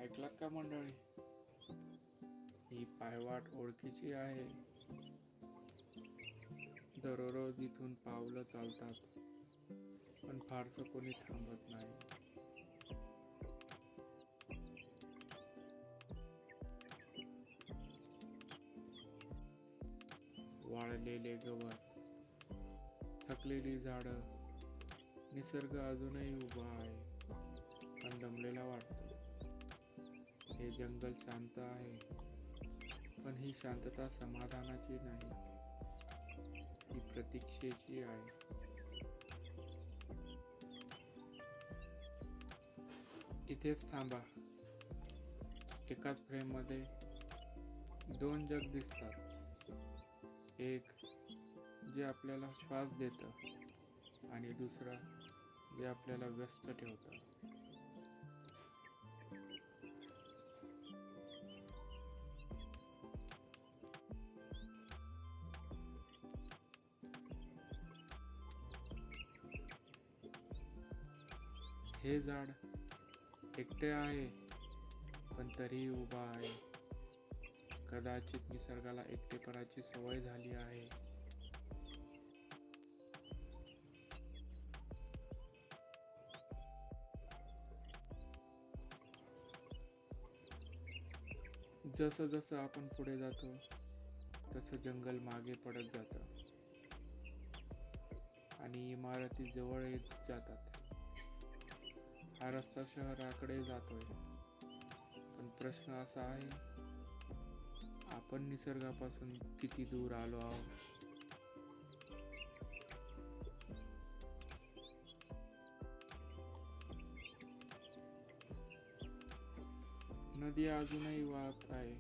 ऐकलात का मंडळी? ही पायवाट ओळखीची आहे. दररोज इथून पावलं चालतात, पण फारसं कोणी थांबत नाही. वाळलेले गवत, थकलेली झाडं, निसर्ग अजूनही उभा आहे, पण दमलेला वाटतो. हे जंगल शांत आहे, पण ही शांतता समाधानाची नाही, ती प्रतीक्षेची आहे. इथेच थांबा. एकाच फ्रेममध्ये दोन जग दिसतात. एक जे आपल्याला श्वास देतं आणि दुसरं जे आपल्याला व्यस्त ठेवतं. हे झाड एकटे आहे, पण तरीही उभा आहे. कदाचित निसर्गाला एकटेपणाची सवय झाली आहे. जसं जसं आपण पुढे जातो, तसं जंगल मागे पडत जातं आणि इमारती जवळ येत जातात. हा रस्ता शहराकडे जातोय, पण प्रश्न असा आहे, आपण निसर्गापासून किती दूर आलो आहोत? नदी अजूनही वाहत आहे.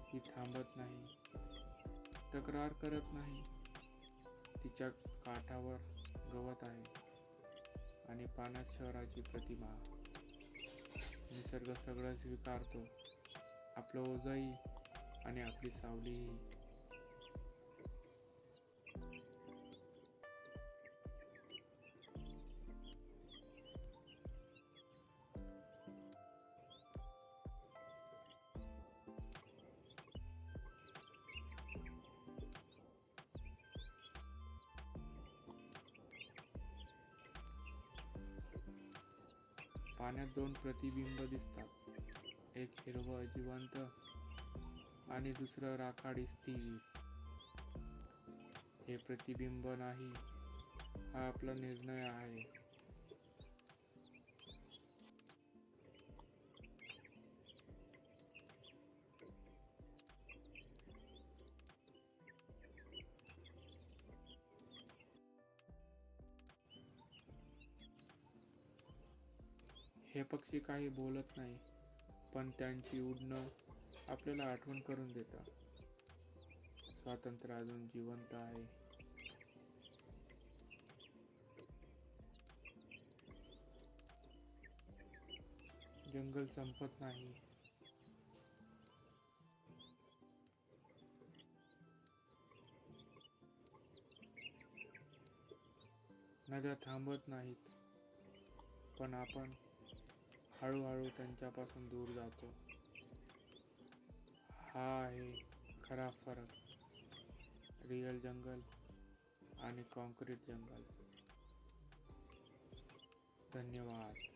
ती थांबत नाही, तक्रार करत नाही. तिच्या काठावर गवत आहे आणि पाण्यात शहराची प्रतिमा. निसर्ग सगळं स्वीकारतो, आपलं ओझंही आणि आपली सावलीही. पाण्यात दोन प्रतिबिंब दिसतात, एक हिरवं जिवंत आणि दुसरं राखाडी स्थिर. हे प्रतिबिंब नाही, हा आपला निर्णय आहे. हे पक्षी काही बोलत नाही, पण त्यांची उडणं आपल्याला आठवण करून देतं. स्वातंत्र्य अजून जिवंत आहे. जंगल संपत नाही. नद्या थांबत नाहीत, पण आपण हळूहळू त्यांच्यापासून दूर जातो. हा आहे खरा फरक, रिअल जंगल आणि कॉन्क्रीट जंगल. धन्यवाद.